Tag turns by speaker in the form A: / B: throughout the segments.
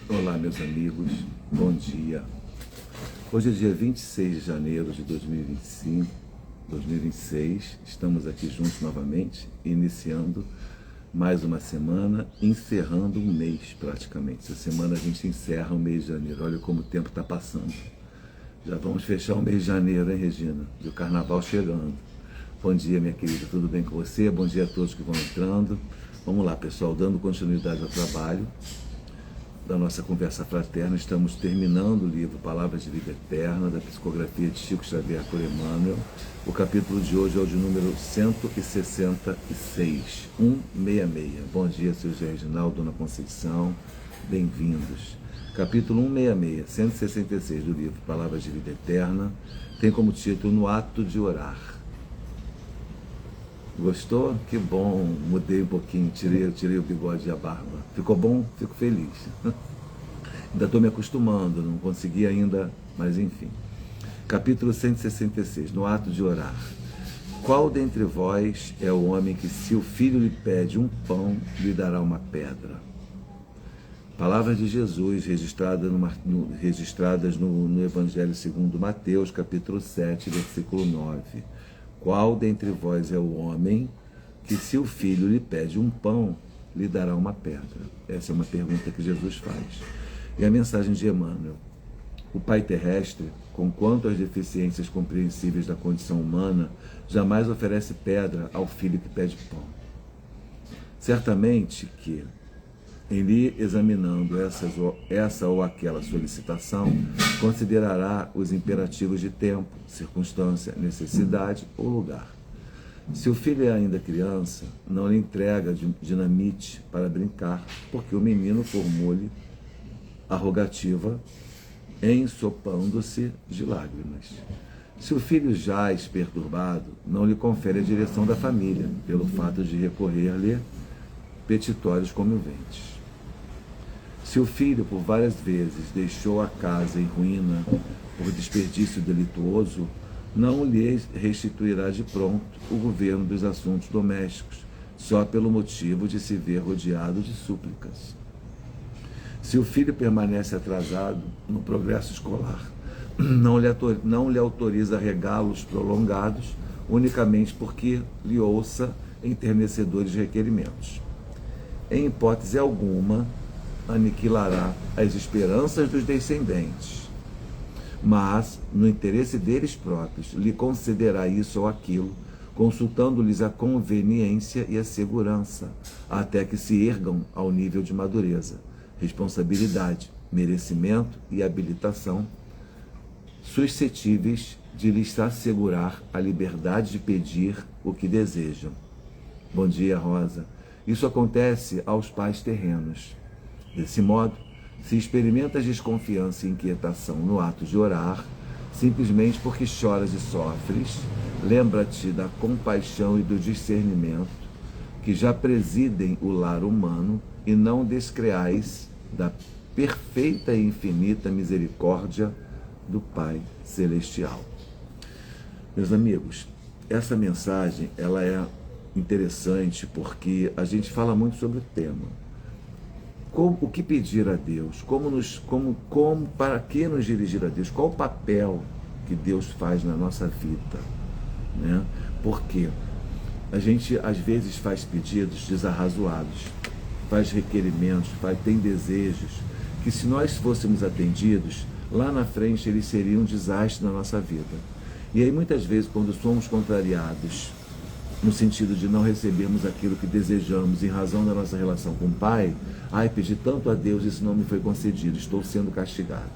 A: Olá, meus amigos, bom dia. Hoje é dia 26 de janeiro de 2025, 2026. Estamos aqui juntos novamente, iniciando mais uma semana, encerrando um mês praticamente. Essa semana a gente encerra o mês de janeiro. Olha como o tempo está passando. Já vamos fechar o mês de janeiro, hein, Regina? E o carnaval chegando. Bom dia, minha querida, tudo bem com você? Bom dia a todos que vão entrando. Vamos lá, pessoal, dando continuidade ao trabalho da nossa conversa fraterna. Estamos terminando o livro Palavras de Vida Eterna, da psicografia de Chico Xavier por Emmanuel. O capítulo de hoje é o de número 166, 166. Bom dia, seu Zé Reginaldo, Dona Conceição, bem-vindos. Capítulo 166, 166 do livro Palavras de Vida Eterna, tem como título No Ato de Orar. Gostou? Que bom, mudei um pouquinho, tirei o bigode e a barba. Ficou bom? Fico feliz. Ainda estou me acostumando, não consegui ainda, mas enfim. Capítulo 166, no ato de orar. Qual dentre vós é o homem que, se o filho lhe pede um pão, lhe dará uma pedra? Palavras de Jesus registradas no Evangelho segundo Mateus, capítulo 7, versículo 9. Qual dentre vós é o homem que, se o filho lhe pede um pão, lhe dará uma pedra? Essa é uma pergunta que Jesus faz. E a mensagem de Emmanuel: o Pai terrestre, conquanto às deficiências compreensíveis da condição humana, jamais oferece pedra ao filho que pede pão. Certamente que, em lhe examinando essa ou aquela solicitação, considerará os imperativos de tempo, circunstância, necessidade ou lugar. Se o filho é ainda criança, não lhe entrega dinamite para brincar, porque o menino formule a rogativa ensopando-se de lágrimas. Se o filho jaz perturbado, não lhe confere a direção da família, pelo fato de recorrer-lhe petitórios comoventes. Se o filho por várias vezes deixou a casa em ruína por desperdício delituoso, não lhe restituirá de pronto o governo dos assuntos domésticos, só pelo motivo de se ver rodeado de súplicas. Se o filho permanece atrasado no progresso escolar, não lhe autoriza regalos prolongados, unicamente porque lhe ouça enternecedores requerimentos. Em hipótese alguma, aniquilará as esperanças dos descendentes, mas, no interesse deles próprios, lhe concederá isso ou aquilo, consultando-lhes a conveniência e a segurança, até que se ergam ao nível de madureza, responsabilidade, merecimento e habilitação, suscetíveis de lhes assegurar a liberdade de pedir o que desejam. Bom dia, Rosa. Isso acontece aos pais terrenos. Desse modo, se experimenta desconfiança e inquietação no ato de orar, simplesmente porque choras e sofres, lembra-te da compaixão e do discernimento que já presidem o lar humano e não descreais da perfeita e infinita misericórdia do Pai Celestial. Meus amigos, essa mensagem ela é interessante porque a gente fala muito sobre o tema. O que pedir a Deus? Para que nos dirigir a Deus? Qual o papel que Deus faz na nossa vida? Né? Porque a gente às vezes faz pedidos desarrazoados, faz requerimentos, tem desejos que, se nós fôssemos atendidos, lá na frente eles seriam um desastre na nossa vida. E aí muitas vezes, quando somos contrariados, no sentido de não recebermos aquilo que desejamos em razão da nossa relação com o Pai, pedi tanto a Deus, isso não me foi concedido, estou sendo castigado.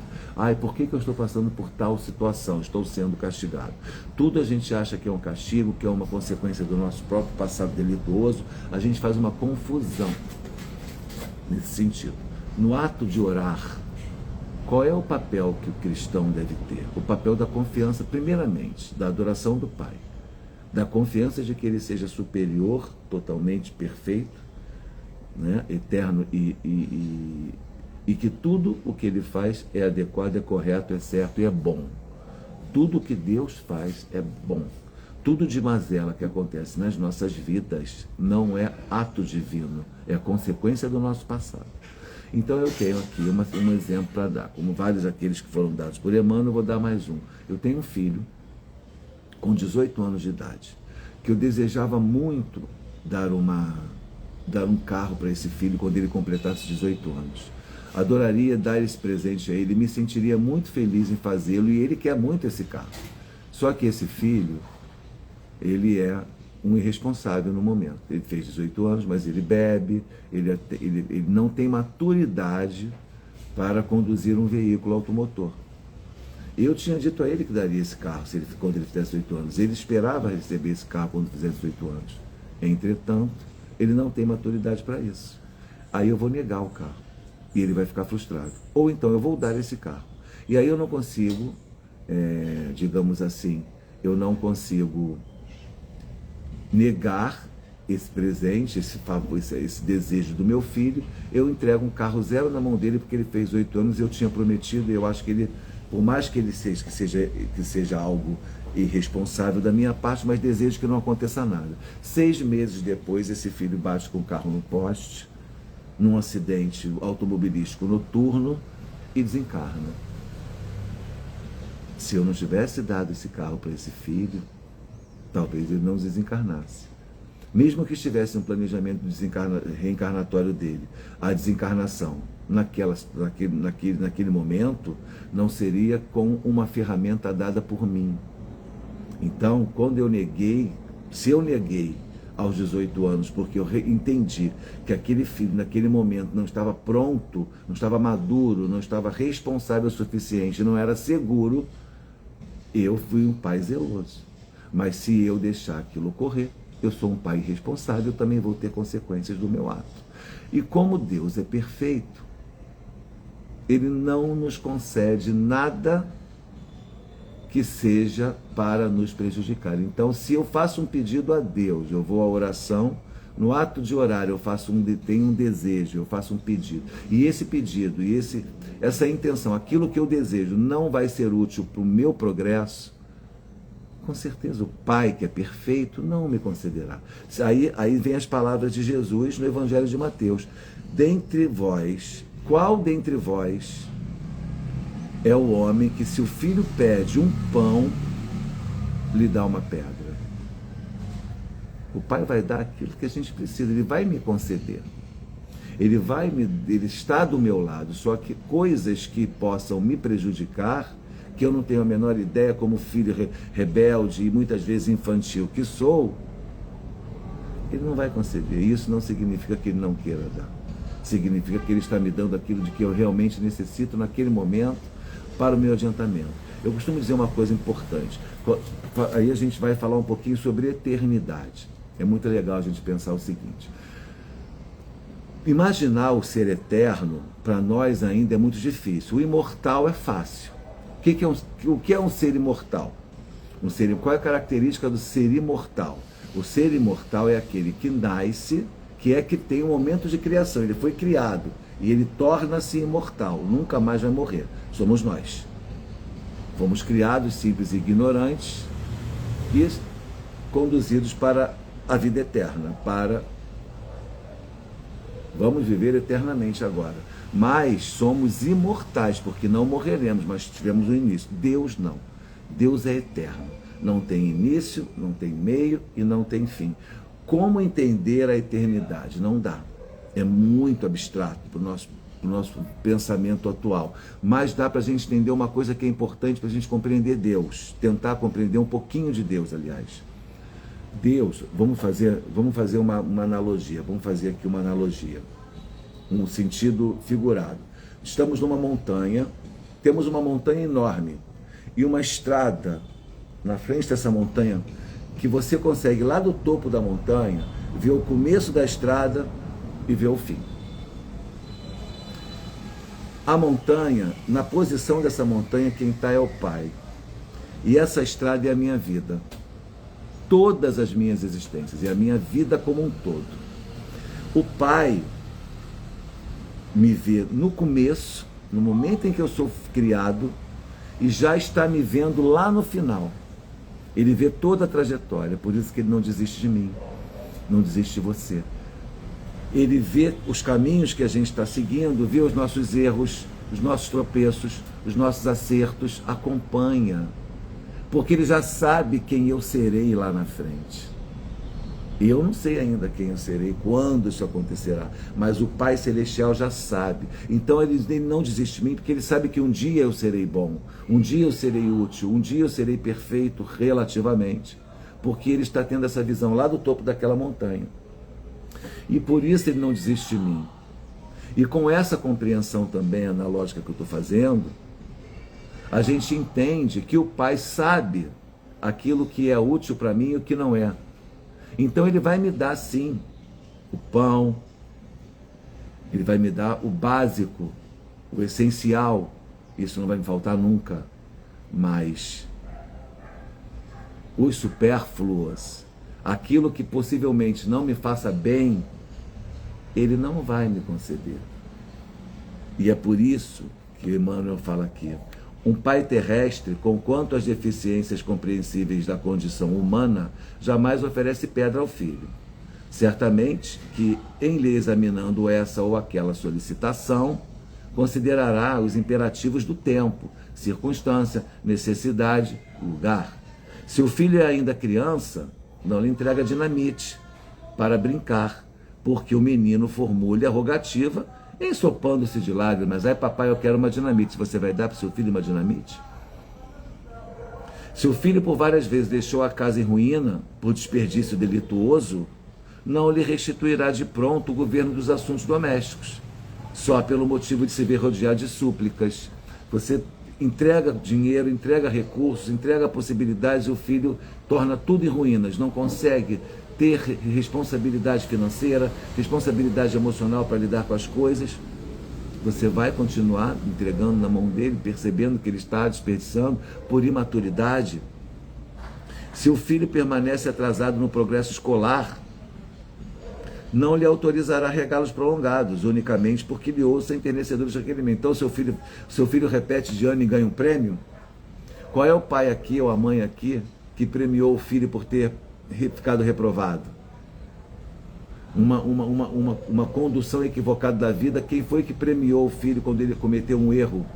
A: Por que eu estou passando por tal situação? Estou sendo castigado. Tudo a gente acha que é um castigo, que é uma consequência do nosso próprio passado delituoso, a gente faz uma confusão nesse sentido. No ato de orar, qual é o papel que o cristão deve ter? O papel da confiança, primeiramente, da adoração do Pai, da confiança de que Ele seja superior, totalmente perfeito, né, eterno e que tudo o que Ele faz é adequado, é correto, é certo e é bom. Tudo o que Deus faz é bom. Tudo de mazela que acontece nas nossas vidas não é ato divino, é consequência do nosso passado. Então eu tenho aqui um exemplo para dar, como vários aqueles que foram dados por Emmanuel, eu vou dar mais um. Eu tenho um filho com 18 anos de idade, que eu desejava muito dar um carro para esse filho quando ele completasse 18 anos. Adoraria dar esse presente a ele, me sentiria muito feliz em fazê-lo, e ele quer muito esse carro. Só que esse filho, ele é um irresponsável no momento. Ele fez 18 anos, mas ele bebe, ele não tem maturidade para conduzir um veículo automotor. Eu tinha dito a ele que daria esse carro quando ele fizesse 18 anos. Ele esperava receber esse carro quando fizesse 18 anos. Entretanto, ele não tem maturidade para isso. Aí eu vou negar o carro e ele vai ficar frustrado. Ou então eu vou dar esse carro. E aí eu não consigo, digamos assim, eu não consigo negar esse presente, esse favor, esse desejo do meu filho. Eu entrego um carro zero na mão dele porque ele fez 8 anos e eu tinha prometido, e eu acho que ele, por mais que ele seja algo irresponsável da minha parte, mas desejo que não aconteça nada. 6 meses depois, esse filho bate com o carro no poste, num acidente automobilístico noturno, e desencarna. Se eu não tivesse dado esse carro para esse filho, talvez ele não desencarnasse. Mesmo que estivesse um planejamento reencarnatório dele, a desencarnação naquele momento não seria com uma ferramenta dada por mim. Então, quando eu neguei, se eu neguei aos 18 anos, porque eu entendi que aquele filho, naquele momento, não estava pronto, não estava maduro, não estava responsável o suficiente, não era seguro, eu fui um pai zeloso. Mas se eu deixar aquilo ocorrer, eu sou um pai irresponsável, eu também vou ter consequências do meu ato. E como Deus é perfeito, Ele não nos concede nada que seja para nos prejudicar. Então, se eu faço um pedido a Deus, eu vou à oração, no ato de orar eu tenho um desejo, eu faço um pedido, e esse pedido, e essa intenção, aquilo que eu desejo não vai ser útil para o meu progresso, com certeza o Pai, que é perfeito, não me concederá. Aí vem as palavras de Jesus no Evangelho de Mateus: dentre vós, qual dentre vós é o homem que, se o filho pede um pão, lhe dá uma pedra? O Pai vai dar aquilo que a gente precisa, Ele vai me conceder. Ele está do meu lado, só que coisas que possam me prejudicar, que eu não tenho a menor ideia, como filho rebelde e muitas vezes infantil que sou, Ele não vai conceder. Isso não significa que Ele não queira dar. Significa que Ele está me dando aquilo de que eu realmente necessito naquele momento para o meu adiantamento. Eu costumo dizer uma coisa importante. Aí a gente vai falar um pouquinho sobre eternidade. É muito legal a gente pensar o seguinte: imaginar o ser eterno, para nós ainda é muito difícil. O imortal é fácil. O que é um ser imortal? Qual é a característica do ser imortal? O ser imortal é aquele que nasce, que tem um momento de criação. Ele foi criado e ele torna-se imortal, nunca mais vai morrer. Somos nós. Fomos criados simples e ignorantes e conduzidos para a vida eterna, vamos viver eternamente agora. Mas somos imortais, porque não morreremos, mas tivemos um início. Deus não. Deus é eterno. Não tem início, não tem meio e não tem fim. Como entender a eternidade? Não dá. É muito abstrato para o nosso pensamento atual. Mas dá para a gente entender uma coisa que é importante para a gente compreender Deus. Tentar compreender um pouquinho de Deus, aliás. Deus, vamos fazer uma analogia. Vamos fazer aqui uma analogia. Um sentido figurado. Estamos numa montanha, temos uma montanha enorme e uma estrada na frente dessa montanha, que você consegue lá do topo da montanha ver o começo da estrada e ver o fim. A montanha, na posição dessa montanha, quem está é o Pai. E essa estrada é a minha vida. Todas as minhas existências, e a minha vida como um todo. O Pai me vê no começo, no momento em que eu sou criado, e já está me vendo lá no final. Ele vê toda a trajetória, por isso que Ele não desiste de mim, não desiste de você. Ele vê os caminhos que a gente está seguindo, vê os nossos erros, os nossos tropeços, os nossos acertos, acompanha. Porque ele já sabe quem eu serei lá na frente. E eu não sei ainda quem eu serei, quando isso acontecerá, mas o Pai Celestial já sabe. Então ele não desiste de mim, porque ele sabe que um dia eu serei bom, um dia eu serei útil, um dia eu serei perfeito relativamente, porque ele está tendo essa visão lá do topo daquela montanha. E por isso ele não desiste de mim. E com essa compreensão também analógica que eu estou fazendo, a gente entende que o Pai sabe aquilo que é útil para mim e o que não é. Então ele vai me dar sim o pão, ele vai me dar o básico, o essencial, isso não vai me faltar nunca, mas os supérfluos, aquilo que possivelmente não me faça bem, ele não vai me conceder. E é por isso que Emmanuel fala aqui, um pai terrestre, conquanto as deficiências compreensíveis da condição humana, jamais oferece pedra ao filho. Certamente que, em lhe examinando essa ou aquela solicitação, considerará os imperativos do tempo, circunstância, necessidade, lugar. Se o filho é ainda criança, não lhe entrega dinamite para brincar, porque o menino formule a rogativa, ensopando-se de lágrimas. Ai, papai, eu quero uma dinamite. Você vai dar para o seu filho uma dinamite? Se o filho por várias vezes deixou a casa em ruína por desperdício delituoso, não lhe restituirá de pronto o governo dos assuntos domésticos, só pelo motivo de se ver rodeado de súplicas. Você entrega dinheiro, entrega recursos, entrega possibilidades e o filho torna tudo em ruínas, não consegue ter responsabilidade financeira, responsabilidade emocional para lidar com as coisas. Você vai continuar entregando na mão dele, percebendo que ele está desperdiçando por imaturidade. Se o filho permanece atrasado no progresso escolar, não lhe autorizará regalos prolongados, unicamente porque lhe ouça enternecedores de requerimento. Então, seu filho repete de ano e ganha um prêmio? Qual é o pai aqui ou a mãe aqui que premiou o filho por ter ficado reprovado? Uma condução equivocada da vida. Quem foi que premiou o filho quando ele cometeu um erro?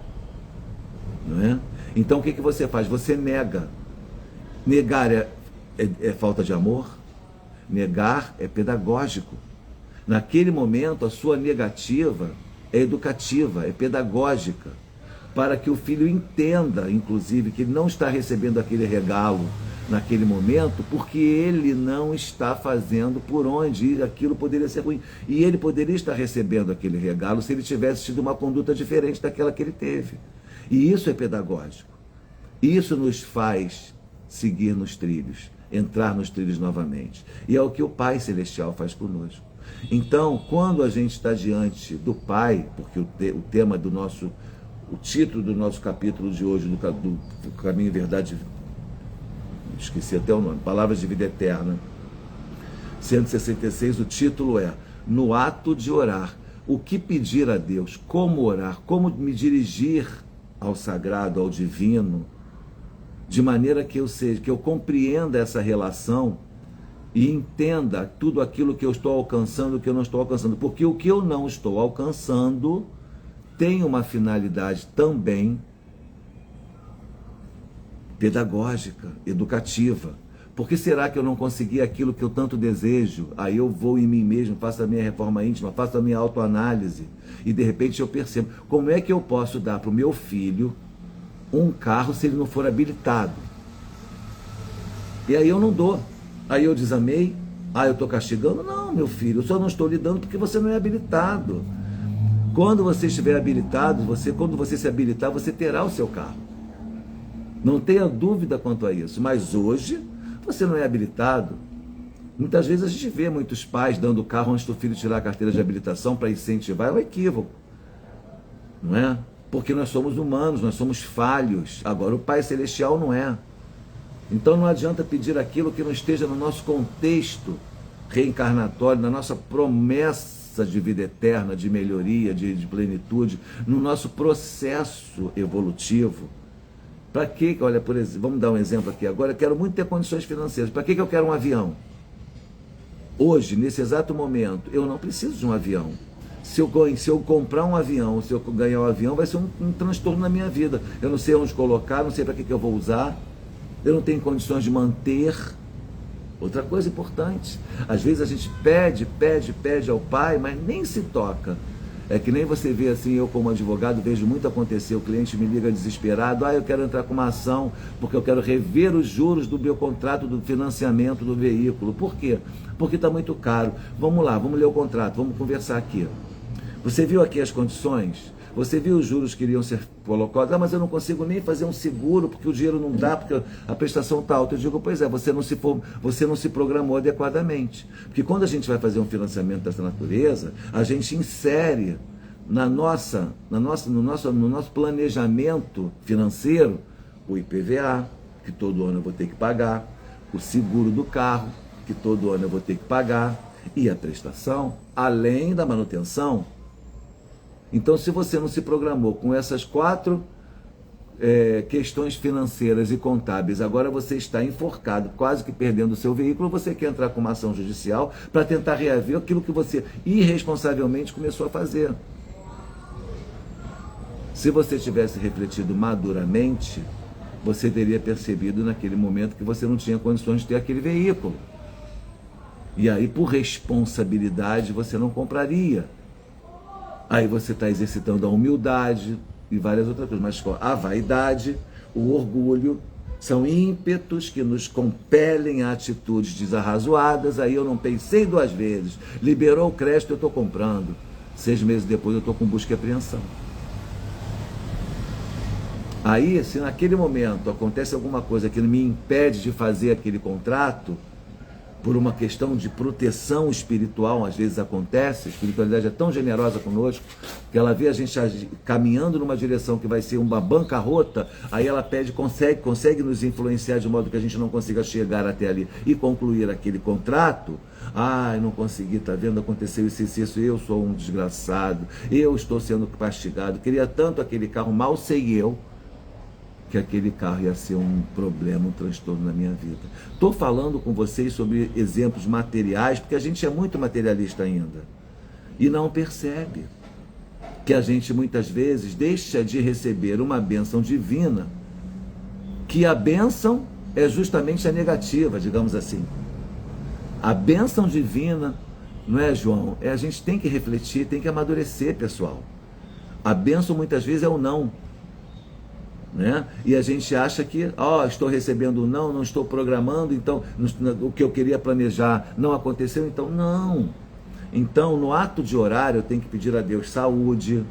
A: Não é? Então o que você faz? Você nega. Negar é falta de amor? Negar é pedagógico. Naquele momento a sua negativa é educativa, é pedagógica, para que o filho entenda, inclusive, que ele não está recebendo aquele regalo naquele momento, porque ele não está fazendo por onde aquilo poderia ser ruim. E ele poderia estar recebendo aquele regalo se ele tivesse tido uma conduta diferente daquela que ele teve. E isso é pedagógico. Isso nos faz seguir nos trilhos, entrar nos trilhos novamente. E é o que o Pai Celestial faz conosco. Então, quando a gente está diante do Pai, porque o tema do nosso, o título do nosso capítulo de hoje, do Caminho e Verdade, esqueci até o nome, Palavras de Vida Eterna, 166, o título é No Ato de Orar. O que pedir a Deus? Como orar? Como me dirigir ao sagrado, ao divino, de maneira que eu compreenda essa relação e entenda tudo aquilo que eu estou alcançando e o que eu não estou alcançando. Porque o que eu não estou alcançando tem uma finalidade também pedagógica, educativa. Por que será que eu não consegui aquilo que eu tanto desejo? Aí eu vou em mim mesmo, faço a minha reforma íntima, faço a minha autoanálise e de repente eu percebo, como é que eu posso dar para o meu filho um carro se ele não for habilitado? E aí eu não dou. Aí eu desamei? Eu estou castigando? Não, meu filho, eu só não estou lhe dando porque você não é habilitado. Quando você estiver habilitado, quando você se habilitar, você terá o seu carro. Não tenha dúvida quanto a isso. Mas hoje, você não é habilitado. Muitas vezes a gente vê muitos pais dando carro antes do filho tirar a carteira de habilitação para incentivar. É um equívoco. Não é? Porque nós somos humanos, nós somos falhos. Agora, o Pai Celestial não é. Então não adianta pedir aquilo que não esteja no nosso contexto reencarnatório, na nossa promessa de vida eterna, de melhoria, de plenitude, no nosso processo evolutivo. Para que, olha, por exemplo, vamos dar um exemplo aqui agora, eu quero muito ter condições financeiras. Para que eu quero um avião? Hoje, nesse exato momento, eu não preciso de um avião. Se eu comprar um avião, se eu ganhar um avião, vai ser um transtorno na minha vida. Eu não sei onde colocar, não sei para que eu vou usar, eu não tenho condições de manter. Outra coisa importante, às vezes a gente pede ao pai, mas nem se toca. É que nem você vê assim, eu como advogado vejo muito acontecer, o cliente me liga desesperado, eu quero entrar com uma ação porque eu quero rever os juros do meu contrato do financiamento do veículo. Por quê? Porque está muito caro. Vamos lá, vamos ler o contrato, vamos conversar aqui. Você viu aqui as condições? Você viu os juros que iriam ser colocados? Mas eu não consigo nem fazer um seguro, porque o dinheiro não dá, porque a prestação está alta. Eu digo, pois é, você não se programou adequadamente. Porque quando a gente vai fazer um financiamento dessa natureza, a gente insere no nosso planejamento financeiro o IPVA, que todo ano eu vou ter que pagar, o seguro do carro, que todo ano eu vou ter que pagar, e a prestação, além da manutenção. Então, se você não se programou com essas 4 questões financeiras e contábeis, agora você está enforcado, quase que perdendo o seu veículo, você quer entrar com uma ação judicial para tentar reaver aquilo que você irresponsavelmente começou a fazer. Se você tivesse refletido maduramente, você teria percebido naquele momento que você não tinha condições de ter aquele veículo. E aí, por responsabilidade, você não compraria. Aí você está exercitando a humildade e várias outras coisas. Mas a vaidade, o orgulho, são ímpetos que nos compelem a atitudes desarrazoadas. Aí eu não pensei 2 vezes. Liberou o crédito, eu estou comprando. 6 meses depois eu estou com busca e apreensão. Aí, se naquele momento acontece alguma coisa que me impede de fazer aquele contrato, por uma questão de proteção espiritual, às vezes acontece, a espiritualidade é tão generosa conosco, que ela vê a gente caminhando numa direção que vai ser uma bancarrota, aí ela pede, consegue nos influenciar de modo que a gente não consiga chegar até ali e concluir aquele contrato. Eu não consegui, tá vendo, aconteceu isso, eu sou um desgraçado, eu estou sendo castigado, queria tanto aquele carro, mal sei eu, que aquele carro ia ser um problema, um transtorno na minha vida. Estou falando com vocês sobre exemplos materiais, porque a gente é muito materialista ainda. E não percebe que a gente muitas vezes deixa de receber uma bênção divina, que a bênção é justamente a negativa, digamos assim. A bênção divina, não é, João? A gente tem que refletir, tem que amadurecer, pessoal. A bênção muitas vezes é o não. Né? E a gente acha que, estou recebendo não estou programando, então o que eu queria planejar não aconteceu, então não. Então, no ato de orar, eu tenho que pedir a Deus saúde,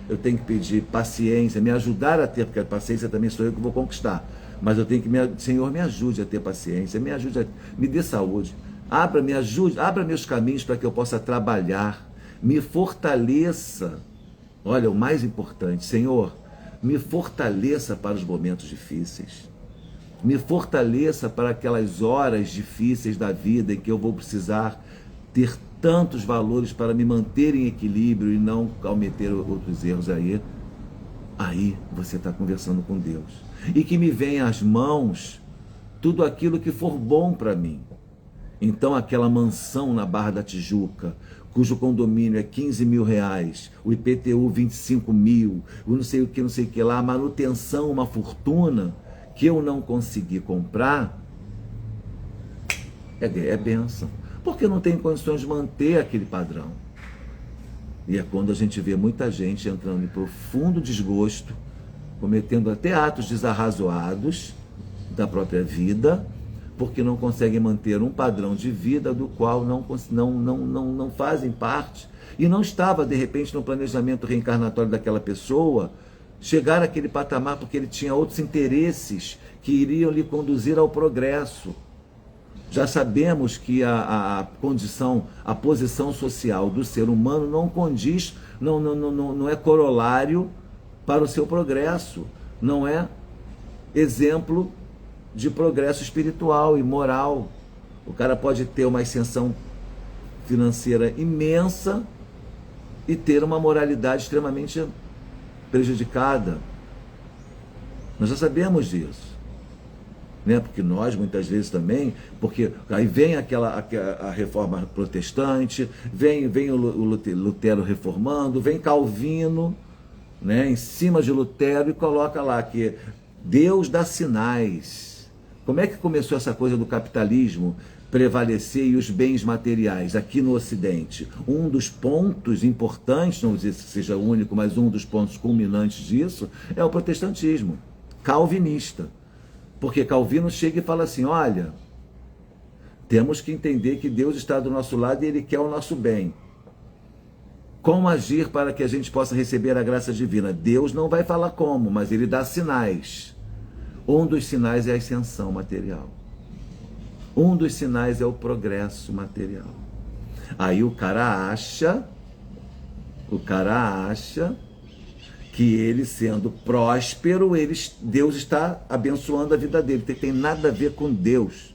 A: eu tenho que pedir paciência, me ajudar a ter, porque a paciência também sou eu que vou conquistar, mas eu tenho que, Senhor, me ajude a ter paciência, me dê saúde, abra meus caminhos para que eu possa trabalhar, me fortaleça. Olha, o mais importante, Senhor, me fortaleça para os momentos difíceis. Me fortaleça para aquelas horas difíceis da vida em que eu vou precisar ter tantos valores para me manter em equilíbrio e não cometer outros erros aí. Aí você está conversando com Deus. E que me venha às mãos tudo aquilo que for bom para mim. Então aquela mansão na Barra da Tijuca, cujo condomínio é 15 mil reais, o IPTU 25 mil, o não sei o que lá, a manutenção, uma fortuna, que eu não consegui comprar, é bênção. Porque não tem condições de manter aquele padrão. E é quando a gente vê muita gente entrando em profundo desgosto, cometendo até atos desarrazoados da própria vida, porque não conseguem manter um padrão de vida do qual não fazem parte, e não estava, de repente, no planejamento reencarnatório daquela pessoa, chegar àquele patamar porque ele tinha outros interesses que iriam lhe conduzir ao progresso. Já sabemos que a posição social do ser humano não condiz, não é corolário para o seu progresso, não é exemplo de progresso espiritual e moral. O cara pode ter uma ascensão financeira imensa e ter uma moralidade extremamente prejudicada. Nós já sabemos disso. né? Porque nós, muitas vezes também, porque aí vem a reforma protestante, vem o Lutero reformando, vem Calvino, né, em cima de Lutero, e coloca lá que Deus dá sinais. Como é que começou essa coisa do capitalismo prevalecer e os bens materiais aqui no Ocidente? Um dos pontos importantes, não vou dizer que seja o único, mas um dos pontos culminantes disso é o protestantismo calvinista. Porque Calvino chega e fala assim, olha, temos que entender que Deus está do nosso lado e Ele quer o nosso bem. Como agir para que a gente possa receber a graça divina? Deus não vai falar como, mas Ele dá sinais. Um dos sinais é a ascensão material. Um dos sinais é o progresso material. Aí o cara acha que ele sendo próspero, Deus está abençoando a vida dele. Tem nada a ver com Deus.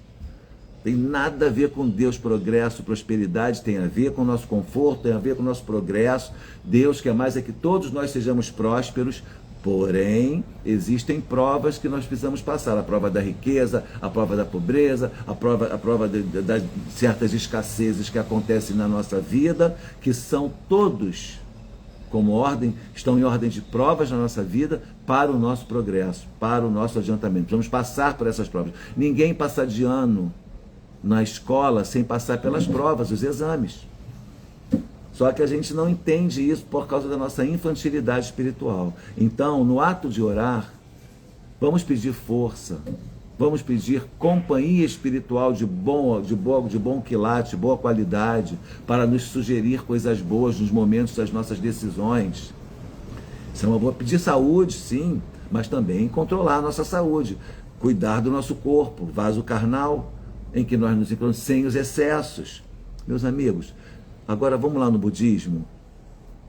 A: Tem nada a ver com Deus, progresso, prosperidade, tem a ver com o nosso conforto, tem a ver com o nosso progresso. Deus quer mais é que todos nós sejamos prósperos, porém, existem provas que nós precisamos passar. A prova da riqueza, a prova da pobreza, a prova de certas escassezes que acontecem na nossa vida, que são todos, como ordem, estão em ordem de provas na nossa vida para o nosso progresso, para o nosso adiantamento. Vamos passar por essas provas. Ninguém passa de ano na escola sem passar pelas provas, os exames. Só que a gente não entende isso por causa da nossa infantilidade espiritual. Então, no ato de orar, vamos pedir força, vamos pedir companhia espiritual de bom quilate, boa qualidade, para nos sugerir coisas boas nos momentos das nossas decisões. Isso é uma boa. Pedir saúde, sim, mas também controlar a nossa saúde, cuidar do nosso corpo, vaso carnal, em que nós nos encontramos sem os excessos. Meus amigos, agora vamos lá no budismo,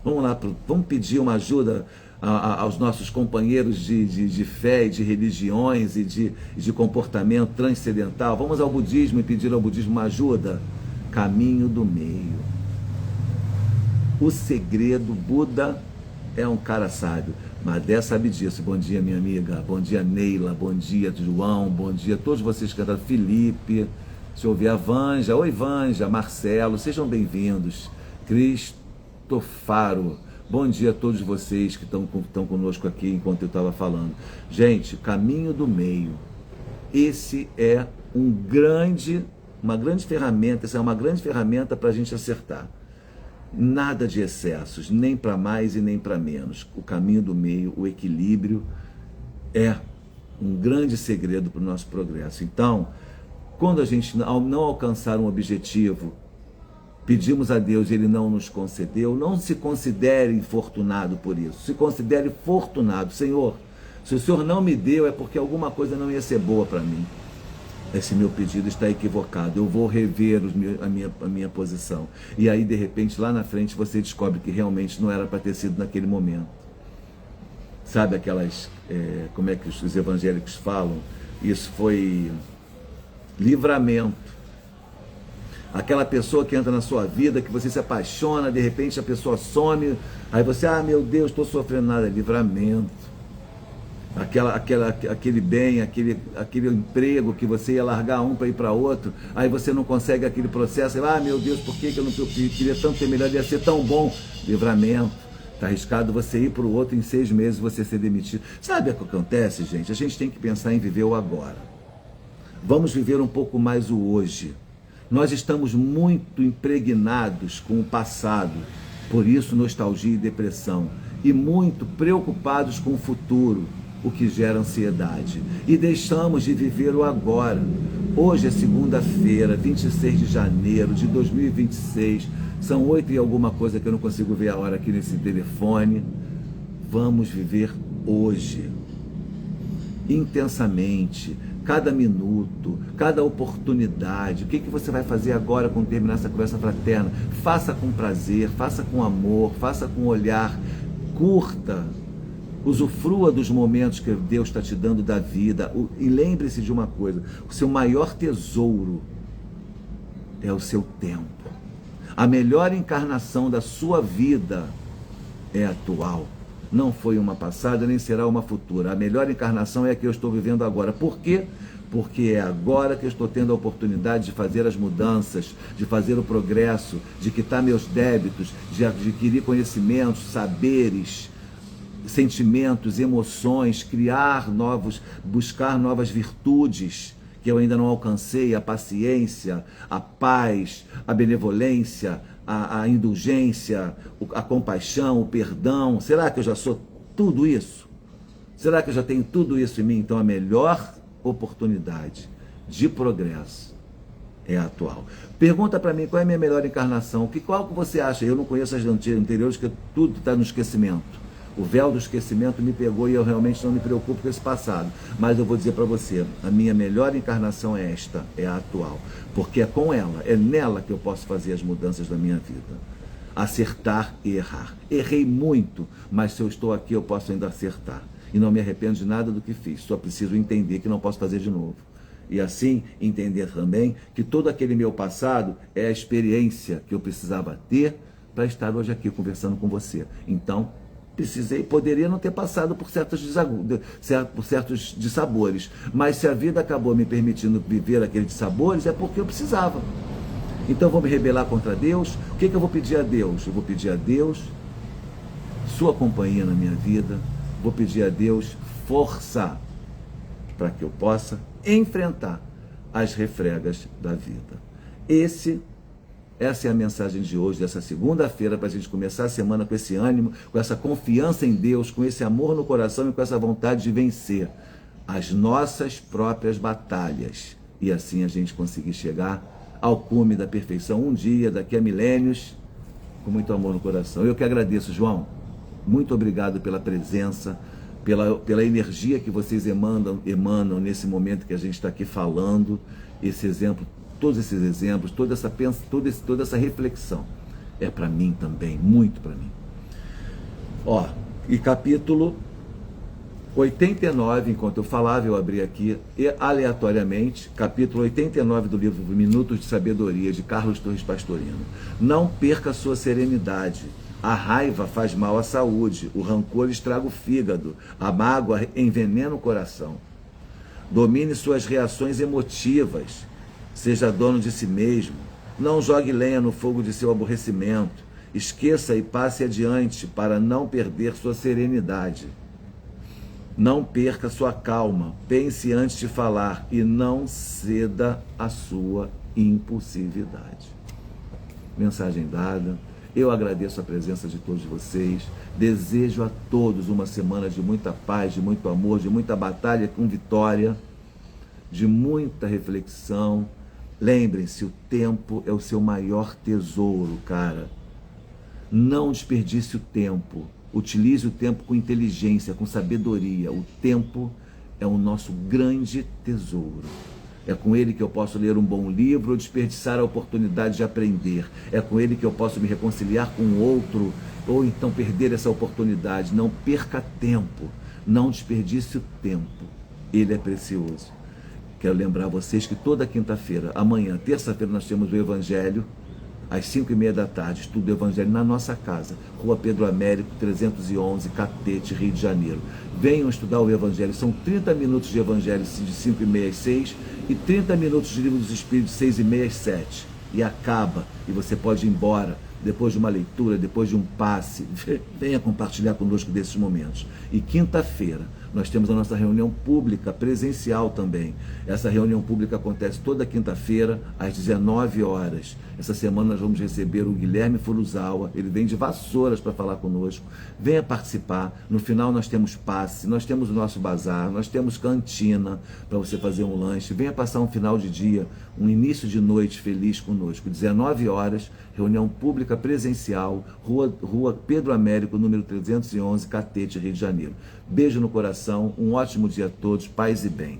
A: vamos pedir uma ajuda aos nossos companheiros de fé e de religiões e de comportamento transcendental. Vamos ao budismo e pedir ao budismo uma ajuda. Caminho do meio. O segredo, Buda é um cara sábio. Madé sabe disso. Bom dia, minha amiga. Bom dia, Neila. Bom dia, João. Bom dia a todos vocês que cantaram. Felipe. Deixa eu ver a Vanja. Oi, Vanja. Marcelo. Sejam bem-vindos. Cristofaro. Bom dia a todos vocês que estão conosco aqui enquanto eu estava falando. Gente, caminho do meio. Esse é uma grande ferramenta. Essa é uma grande ferramenta para a gente acertar. Nada de excessos, nem para mais e nem para menos. O caminho do meio, o equilíbrio, é um grande segredo para o nosso progresso. Então, quando a gente não alcançar um objetivo, pedimos a Deus e Ele não nos concedeu, não se considere infortunado por isso. Se considere fortunado. Senhor, se o Senhor não me deu, é porque alguma coisa não ia ser boa para mim. Esse meu pedido está equivocado, eu vou rever a minha posição. E aí, de repente, lá na frente, você descobre que realmente não era para ter sido naquele momento. Sabe aquelas, como é que os evangélicos falam? Isso foi livramento. Aquela pessoa que entra na sua vida, que você se apaixona, de repente a pessoa some, aí você, meu Deus, estou sofrendo nada, livramento. Aquele bem, aquele emprego que você ia largar um para ir para outro, aí você não consegue aquele processo, meu Deus, por que eu não queria tanto ter melhor, ia ser tão bom. Livramento. Está arriscado você ir para o outro, em 6 meses você ser demitido. Sabe o que acontece, gente? A gente tem que pensar em viver o agora. Vamos viver um pouco mais o hoje. Nós estamos muito impregnados com o passado, por isso nostalgia e depressão, e muito preocupados com o futuro, o que gera ansiedade. E deixamos de viver o agora. Hoje é segunda-feira, 26 de janeiro de 2026. São 8 e alguma coisa que eu não consigo ver a hora aqui nesse telefone. Vamos viver hoje. Intensamente. Cada minuto, cada oportunidade. O que você vai fazer agora quando terminar essa conversa fraterna? Faça com prazer, faça com amor, faça com olhar. Curta. Usufrua dos momentos que Deus está te dando da vida. E lembre-se de uma coisa: o seu maior tesouro é o seu tempo. A melhor encarnação da sua vida é atual. Não foi uma passada, nem será uma futura. A melhor encarnação é a que eu estou vivendo agora. Por quê? porque é agora que eu estou tendo a oportunidade de fazer as mudanças, de fazer o progresso, de quitar meus débitos, de adquirir conhecimentos, saberes, sentimentos, emoções, buscar novas virtudes que eu ainda não alcancei, a paciência, a paz, a benevolência, a indulgência, a compaixão, o perdão. Será que eu já sou tudo isso? Será que eu já tenho tudo isso em mim? Então a melhor oportunidade de progresso é a atual. Pergunta para mim qual é a minha melhor encarnação. Qual que você acha? Eu não conheço as anteriores, porque tudo está no esquecimento. O véu do esquecimento me pegou e eu realmente não me preocupo com esse passado. Mas eu vou dizer para você, a minha melhor encarnação é esta, é a atual. Porque é com ela, é nela que eu posso fazer as mudanças da minha vida. Acertar e errar. Errei muito, mas se eu estou aqui eu posso ainda acertar. E não me arrependo de nada do que fiz. Só preciso entender que não posso fazer de novo. E assim, entender também que todo aquele meu passado é a experiência que eu precisava ter para estar hoje aqui conversando com você. Então, poderia não ter passado por certos dissabores, mas se a vida acabou me permitindo viver aqueles dissabores, é porque eu precisava. Então vou me rebelar contra Deus. O que eu vou pedir a Deus? Eu vou pedir a Deus sua companhia na minha vida, vou pedir a Deus força para que eu possa enfrentar as refregas da vida. Essa é a mensagem de hoje, dessa segunda-feira, para a gente começar a semana com esse ânimo, com essa confiança em Deus, com esse amor no coração e com essa vontade de vencer as nossas próprias batalhas. E assim a gente conseguir chegar ao cume da perfeição um dia, daqui a milênios, com muito amor no coração. Eu que agradeço, João. Muito obrigado pela presença, pela energia que vocês emanam nesse momento que a gente está aqui falando, esse exemplo, todos esses exemplos, toda essa reflexão é para mim também, muito para mim. E capítulo 89, enquanto eu falava, eu abri aqui aleatoriamente, capítulo 89 do livro Minutos de Sabedoria, de Carlos Torres Pastorino. Não perca sua serenidade. A raiva faz mal à saúde, o rancor estraga o fígado, a mágoa envenena o coração. Domine suas reações emotivas, seja dono de si mesmo, não jogue lenha no fogo de seu aborrecimento, esqueça e passe adiante para não perder sua serenidade. Não perca sua calma, pense antes de falar e não ceda à sua impulsividade. Mensagem dada. Eu agradeço a presença de todos vocês, desejo a todos uma semana de muita paz, de muito amor, de muita batalha com vitória, de muita reflexão. Lembrem-se, o tempo é o seu maior tesouro, cara. Não desperdice o tempo, utilize o tempo com inteligência, com sabedoria. O tempo é o nosso grande tesouro. É com ele que eu posso ler um bom livro ou desperdiçar a oportunidade de aprender. É com ele que eu posso me reconciliar com o outro ou então perder essa oportunidade. Não perca tempo, não desperdice o tempo. Ele é precioso. Quero lembrar vocês que toda quinta-feira, amanhã, terça-feira, nós temos o Evangelho, às 5h30 da tarde, estudo do Evangelho na nossa casa, Rua Pedro Américo, 311, Catete, Rio de Janeiro. Venham estudar o Evangelho, são 30 minutos de Evangelho de 5h30 às 6 e 30 minutos de Livro dos Espíritos, de 6h30 às 7. E acaba, e você pode ir embora, depois de uma leitura, depois de um passe. Venha compartilhar conosco desses momentos. E quinta-feira, nós temos a nossa reunião pública, presencial também. Essa reunião pública acontece toda quinta-feira, às 19 horas. Essa semana nós vamos receber o Guilherme Furuzawa, ele vem de Vassouras para falar conosco. Venha participar. No final nós temos passe, nós temos o nosso bazar, nós temos cantina para você fazer um lanche. Venha passar um final de dia, um início de noite feliz conosco. 19 horas, reunião pública presencial, Rua Pedro Américo, número 311, Catete, Rio de Janeiro. Beijo no coração, um ótimo dia a todos, paz e bem.